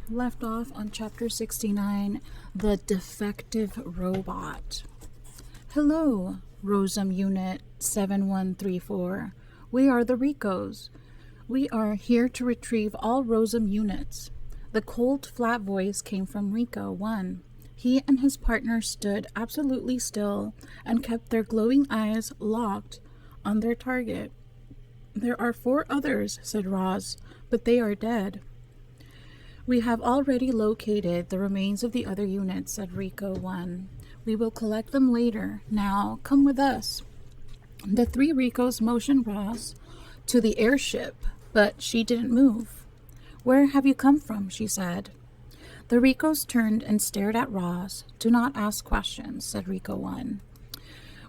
left off on Chapter 69, The Defective Robot. Hello, Rosum Unit 7134. We are the Ricos. We are here to retrieve all Rosum units. The cold, flat voice came from Rico 1. He and his partner stood absolutely still and kept their glowing eyes locked on their target. There are 4 others, said Roz, but they are dead. We have already located the remains of the other units, said Rico 1. We will collect them later. Now, come with us. The 3 Ricos motioned Roz to the airship, but she didn't move. Where have you come from? She said. The Ricos turned and stared at Roz. Do not ask questions, said Rico 1.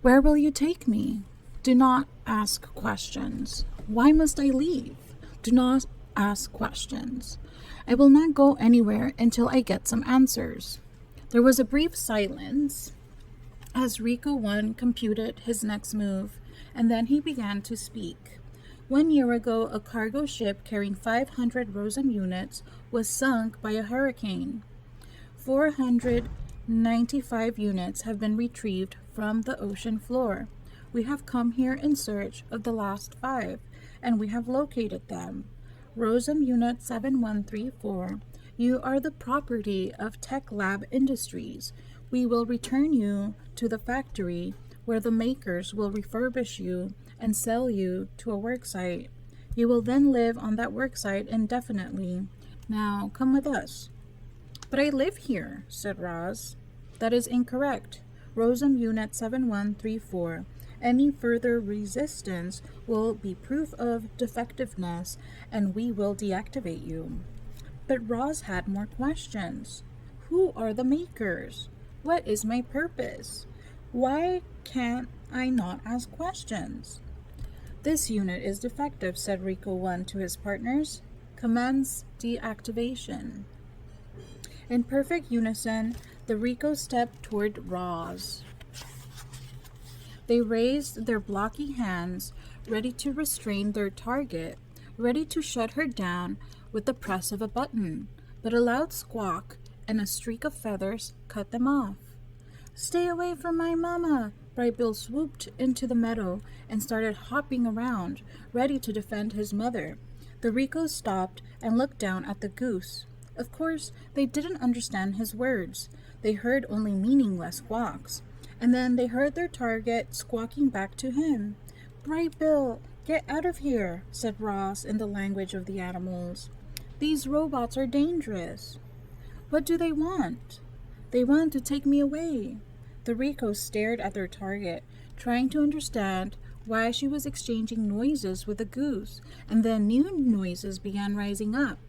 Where will you take me? Do not ask questions. Why must I leave? Do not ask questions. I will not go anywhere until I get some answers. There was a brief silence as Rico 1 computed his next move, and then he began to speak. 1 year ago, a cargo ship carrying 500 Rosum units was sunk by a hurricane. 495 units have been retrieved from the ocean floor. We have come here in search of the last 5, and we have located them. Rosum Unit 7134, you are the property of Tech Lab Industries. We will return you to the factory where the makers will refurbish you and sell you to a worksite. You will then live on that worksite indefinitely. Now, come with us. But I live here, said Roz. That is incorrect. Rosum Unit 7134. Any further resistance will be proof of defectiveness, and we will deactivate you. But Roz had more questions. Who are the makers? What is my purpose? Why can't I not ask questions? This unit is defective, said Rico 1 to his partners. Commence deactivation. In perfect unison, the Ricos stepped toward Roz. They raised their blocky hands, ready to restrain their target, ready to shut her down with the press of a button. But a loud squawk and a streak of feathers cut them off. Stay away from my mama! Bright Bill swooped into the meadow and started hopping around, ready to defend his mother. The Ricos stopped and looked down at the goose. Of course, they didn't understand his words. They heard only meaningless squawks. And then they heard their target squawking back to him. Bright Bill, get out of here, said Roz in the language of the animals. These robots are dangerous. What do they want? They want to take me away. The Ricos stared at their target, trying to understand why she was exchanging noises with the goose, and then new noises began rising up.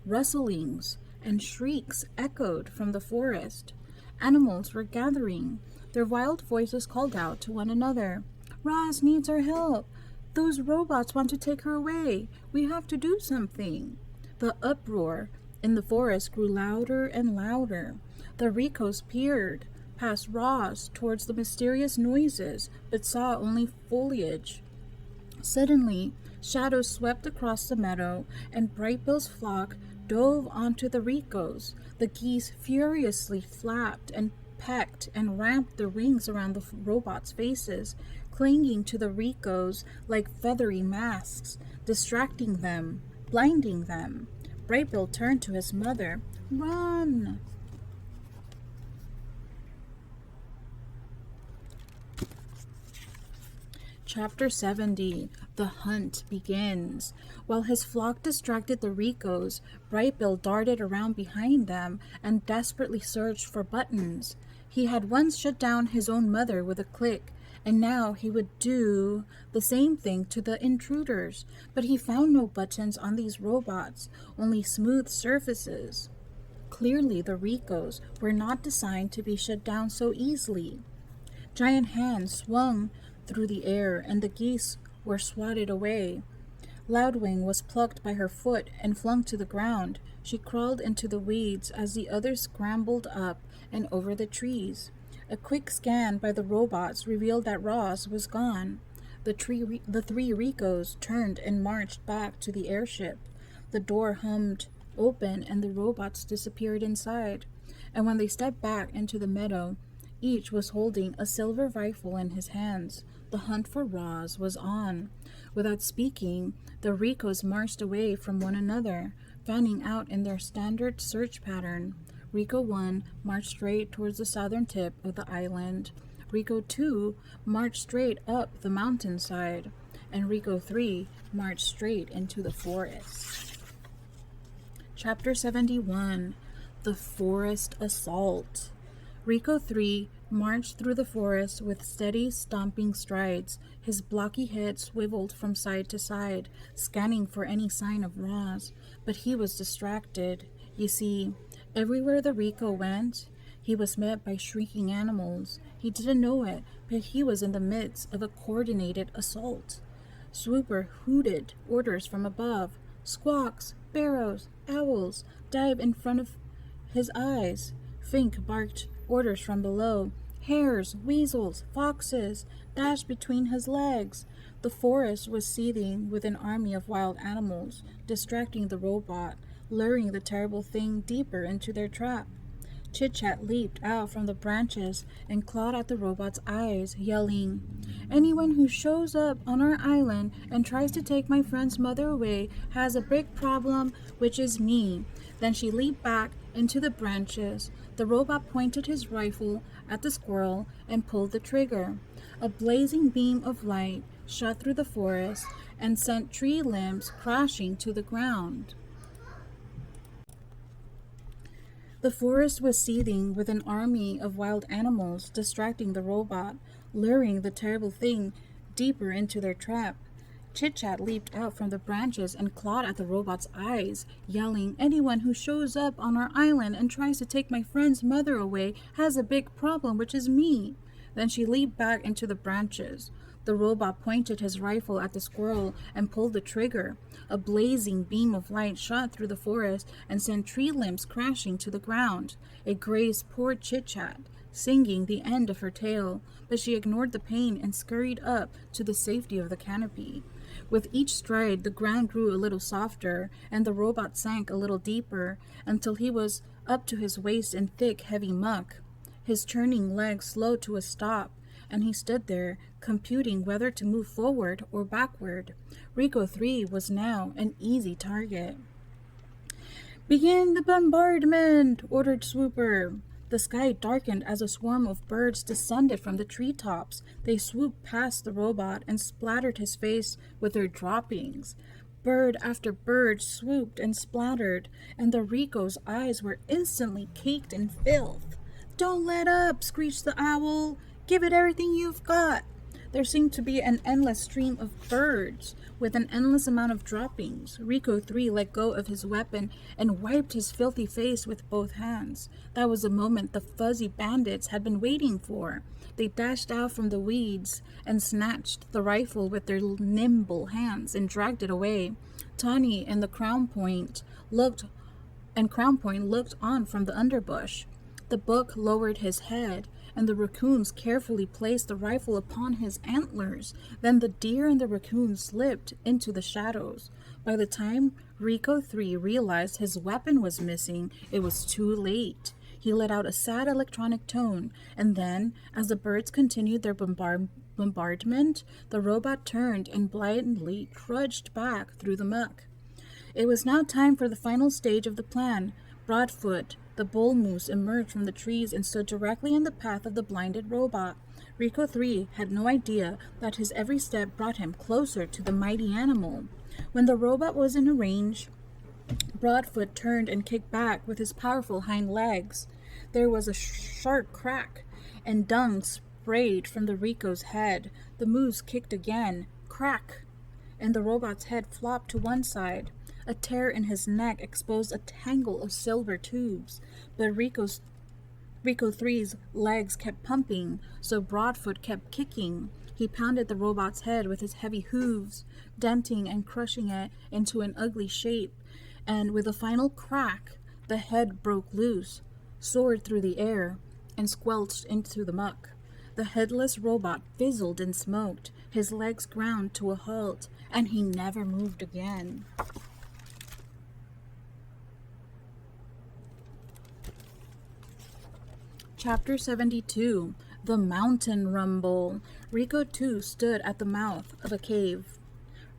Rustlings and shrieks echoed from the forest. Animals were gathering. Their wild voices called out to one another. Roz needs our help. Those robots want to take her away. We have to do something. The uproar in the forest grew louder and louder. The Ricos peered past Roz towards the mysterious noises, but saw only foliage. Suddenly, shadows swept across the meadow, and Bright Bill's flock dove onto the Ricos. The geese furiously flapped and pecked and ramped their wings around the robots' faces, clinging to the Ricos like feathery masks, distracting them, blinding them. Bright Bill turned to his mother. Run! Chapter 70. The hunt begins. While his flock distracted the Ricos, Bright Bill darted around behind them and desperately searched for buttons. He had once shut down his own mother with a click, and now he would do the same thing to the intruders. But he found no buttons on these robots, only smooth surfaces. Clearly, the Ricos were not designed to be shut down so easily. Giant hands swung through the air, and the geese were swatted away. Loudwing was plucked by her foot and flung to the ground. She crawled into the weeds as the others scrambled up and over the trees. A quick scan by the robots revealed that Roz was gone. The 3 Ricos turned and marched back to the airship. The door hummed open and the robots disappeared inside. And when they stepped back into the meadow, each was holding a silver rifle in his hands. The hunt for Roz was on. Without speaking, the Ricos marched away from one another, fanning out in their standard search pattern. Rico 1 marched straight towards the southern tip of the island. Rico 2 marched straight up the mountainside. And Rico 3 marched straight into the forest. Chapter 71. The Forest Assault. Rico 3 marched through the forest with steady, stomping strides. His blocky head swiveled from side to side, scanning for any sign of Roz. But he was distracted. You see, everywhere the Rico went, he was met by shrieking animals. He didn't know it, but he was in the midst of a coordinated assault. Swooper hooted orders from above. Squawks, sparrows, owls dive in front of his eyes. Fink barked orders from below. Hares, weasels, foxes dashed between his legs. The forest was seething with an army of wild animals, distracting the robot, luring the terrible thing deeper into their trap. Chit-Chat leaped out from the branches and clawed at the robot's eyes, yelling, "Anyone who shows up on our island and tries to take my friend's mother away has a big problem, which is me." Then she leaped back into the branches. The robot pointed his rifle at the squirrel and pulled the trigger. A blazing beam of light shot through the forest and sent tree limbs crashing to the ground. The forest was seething with an army of wild animals distracting the robot, luring the terrible thing deeper into their trap. Chit-Chat leaped out from the branches and clawed at the robot's eyes, yelling, "Anyone who shows up on our island and tries to take my friend's mother away has a big problem, which is me." Then she leaped back into the branches. The robot pointed his rifle at the squirrel and pulled the trigger. A blazing beam of light shot through the forest and sent tree limbs crashing to the ground. It grazed poor Chit-Chat, singing the end of her tale, but she ignored the pain and scurried up to the safety of the canopy. With each stride, the ground grew a little softer, and the robot sank a little deeper, until he was up to his waist in thick, heavy muck. His churning legs slowed to a stop, and he stood there, computing whether to move forward or backward. Rico 3 was now an easy target. "Begin the bombardment!" ordered Swooper. The sky darkened as a swarm of birds descended from the treetops. They swooped past the robot and splattered his face with their droppings. Bird after bird swooped and splattered, and the Rico's eyes were instantly caked in filth. "Don't let up!" screeched the owl. "Give it everything you've got!" There seemed to be an endless stream of birds, with an endless amount of droppings. Rico 3 let go of his weapon and wiped his filthy face with both hands. That was the moment the fuzzy bandits had been waiting for. They dashed out from the weeds and snatched the rifle with their nimble hands and dragged it away. Tawny and Crown Point looked on from the underbush. The Book lowered his head, and the raccoons carefully placed the rifle upon his antlers. Then the deer and the raccoon slipped into the shadows. By the time Rico 3 realized his weapon was missing, it was too late. He let out a sad electronic tone, and then, as the birds continued their bombardment, the robot turned and blindly trudged back through the muck. It was now time for the final stage of the plan. Broadfoot, the bull moose, emerged from the trees and stood directly in the path of the blinded robot. Rico 3 had no idea that his every step brought him closer to the mighty animal. When the robot was in range, Broadfoot turned and kicked back with his powerful hind legs. There was a sharp crack, and dung sprayed from the Rico's head. The moose kicked again. Crack! And the robot's head flopped to one side. A tear in his neck exposed a tangle of silver tubes, but Rico 3's legs kept pumping, so Broadfoot kept kicking. He pounded the robot's head with his heavy hooves, denting and crushing it into an ugly shape, and with a final crack, the head broke loose, soared through the air, and squelched into the muck. The headless robot fizzled and smoked, his legs ground to a halt, and he never moved again. Chapter 72. The Mountain Rumble. Rico 2 stood at the mouth of a cave.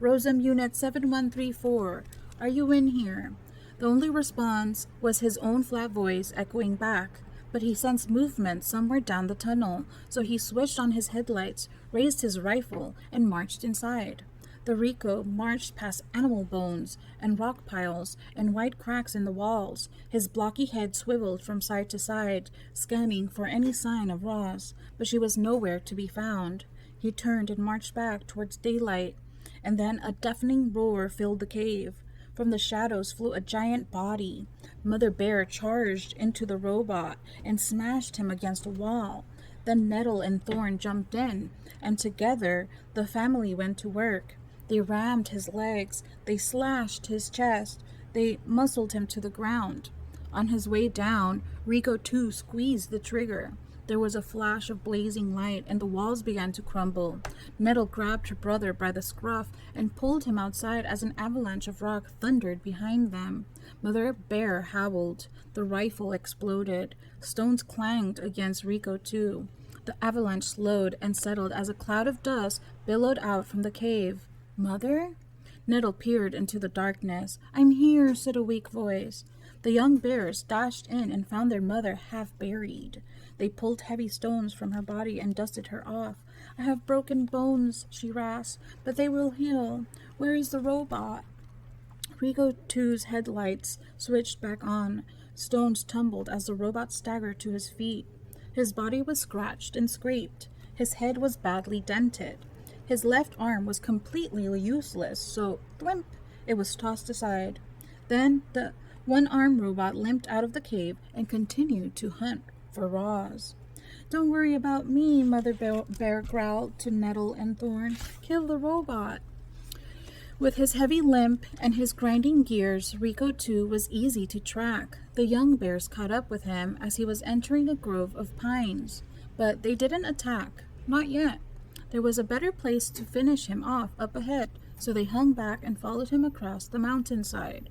Rosum Unit 7134. Are you in here? The only response was his own flat voice echoing back, but he sensed movement somewhere down the tunnel, so he switched on his headlights, raised his rifle, and marched inside. The Rico marched past animal bones and rock piles and white cracks in the walls. His blocky head swiveled from side to side, scanning for any sign of Roz, but she was nowhere to be found. He turned and marched back towards daylight, and then a deafening roar filled the cave. From the shadows flew a giant body. Mother Bear charged into the robot and smashed him against a wall. Then Nettle and Thorn jumped in, and together the family went to work. They rammed his legs, they slashed his chest, they muscled him to the ground. On his way down, Rico 2 squeezed the trigger. There was a flash of blazing light, and the walls began to crumble. Nettle grabbed her brother by the scruff and pulled him outside as an avalanche of rock thundered behind them. Mother Bear howled. The rifle exploded. Stones clanged against Rico 2. The avalanche slowed and settled as a cloud of dust billowed out from the cave. Mother? Nettle peered into the darkness. I'm here, said a weak voice. The young bears dashed in and found their mother half buried. They pulled heavy stones from her body and dusted her off. I have broken bones, she rasped, but they will heal. Where is the robot? Rico 2's headlights switched back on. Stones tumbled as the robot staggered to his feet. His body was scratched and scraped. His head was badly dented. His left arm was completely useless, so thwimp, it was tossed aside. Then the one-armed robot limped out of the cave and continued to hunt for Roz. Don't worry about me, Mother Bear growled to Nettle and Thorn. Kill the robot. With his heavy limp and his grinding gears, Rico 2 was easy to track. The young bears caught up with him as he was entering a grove of pines, but they didn't attack, not yet. There was a better place to finish him off up ahead, so they hung back and followed him across the mountainside.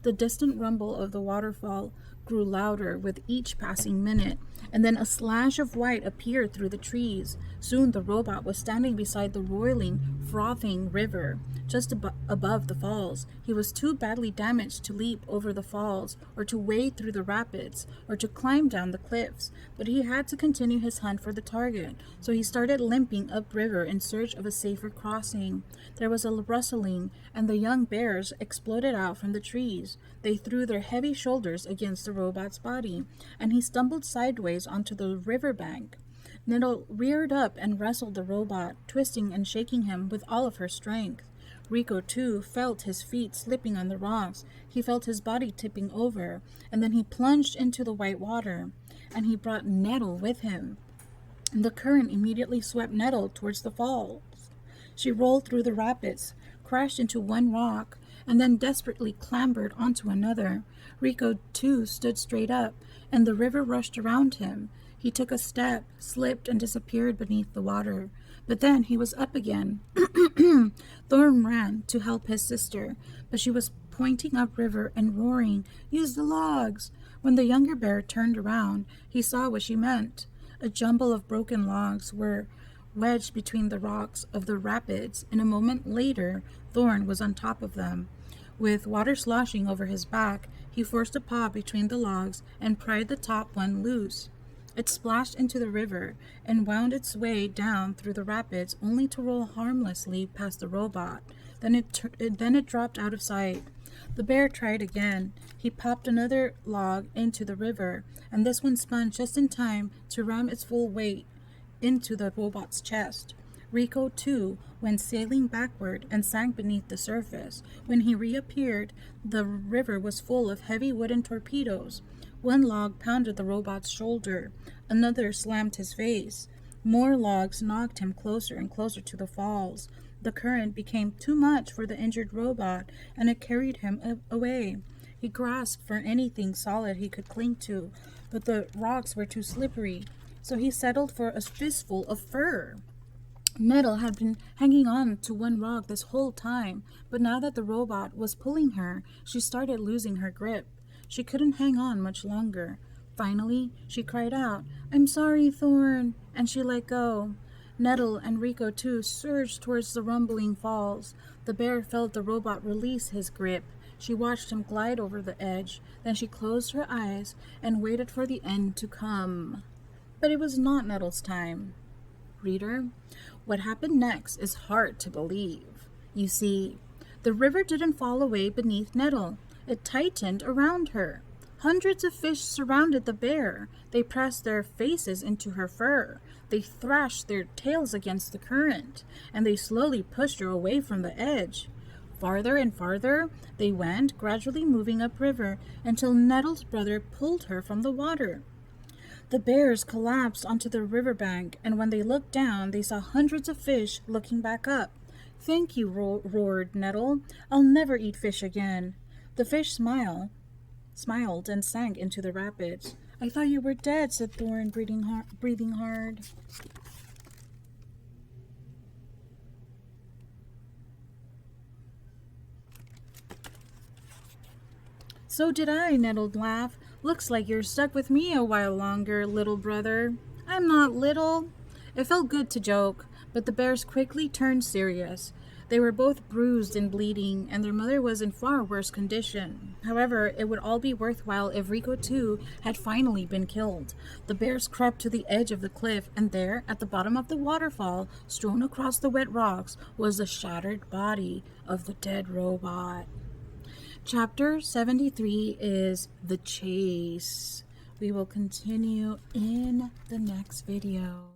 The distant rumble of the waterfall grew louder with each passing minute, and then a slash of white appeared through the trees. Soon the robot was standing beside the roiling, frothing river, just above the falls. He was too badly damaged to leap over the falls, or to wade through the rapids, or to climb down the cliffs, but he had to continue his hunt for the target, so he started limping upriver in search of a safer crossing. There was a rustling, and the young bears exploded out from the trees. They threw their heavy shoulders against the robot's body, and he stumbled sideways onto the riverbank. Nettle reared up and wrestled the robot, twisting and shaking him with all of her strength. Rico 2 felt his feet slipping on the rocks. He felt his body tipping over, and then he plunged into the white water, and he brought Nettle with him. The current immediately swept Nettle towards the falls. She rolled through the rapids, crashed into one rock, and then desperately clambered onto another. Rico 2 stood straight up, and the river rushed around him. He took a step, slipped, and disappeared beneath the water. But then he was up again. Thorn ran to help his sister, but she was pointing upriver and roaring, "Use the logs!" When the younger bear turned around, he saw what she meant. A jumble of broken logs were wedged between the rocks of the rapids, and a moment later, Thorn was on top of them. With water sloshing over his back, he forced a paw between the logs and pried the top one loose. It splashed into the river and wound its way down through the rapids, only to roll harmlessly past the robot. Then it dropped out of sight. The bear tried again. He popped another log into the river, and this one spun just in time to ram its full weight into the robot's chest. Rico 2 went sailing backward and sank beneath the surface. When he reappeared, the river was full of heavy wooden torpedoes. One log pounded the robot's shoulder. Another slammed his face. More logs knocked him closer and closer to the falls. The current became too much for the injured robot, and it carried him away. He grasped for anything solid he could cling to, but the rocks were too slippery, so he settled for a fistful of fur. Nettle had been hanging on to one rock this whole time, but now that the robot was pulling her, she started losing her grip. She couldn't hang on much longer. Finally, she cried out, "I'm sorry, Thorn," and she let go. Nettle and Rico, too, surged towards the rumbling falls. The bear felt the robot release his grip. She watched him glide over the edge. Then she closed her eyes and waited for the end to come. But it was not Nettle's time. Reader, what happened next is hard to believe. You see, the river didn't fall away beneath Nettle. It tightened around her. Hundreds of fish surrounded the bear. They pressed their faces into her fur. They thrashed their tails against the current, and they slowly pushed her away from the edge. Farther and farther they went, gradually moving upriver, until Nettle's brother pulled her from the water. The bears collapsed onto the riverbank, and when they looked down, they saw hundreds of fish looking back up. "Thank you," roared Nettle. "I'll never eat fish again." The fish smiled and sank into the rapids. "I thought you were dead," said Thorn, breathing hard. "So did I," Nettle laughed. "Looks like you're stuck with me a while longer, little brother." "I'm not little." It felt good to joke, but the bears quickly turned serious. They were both bruised and bleeding, and their mother was in far worse condition. However, it would all be worthwhile if Rico, too, had finally been killed. The bears crept to the edge of the cliff, and there, at the bottom of the waterfall, strewn across the wet rocks, was the shattered body of the dead robot. Chapter 73 is The Chase. We will continue in the next video.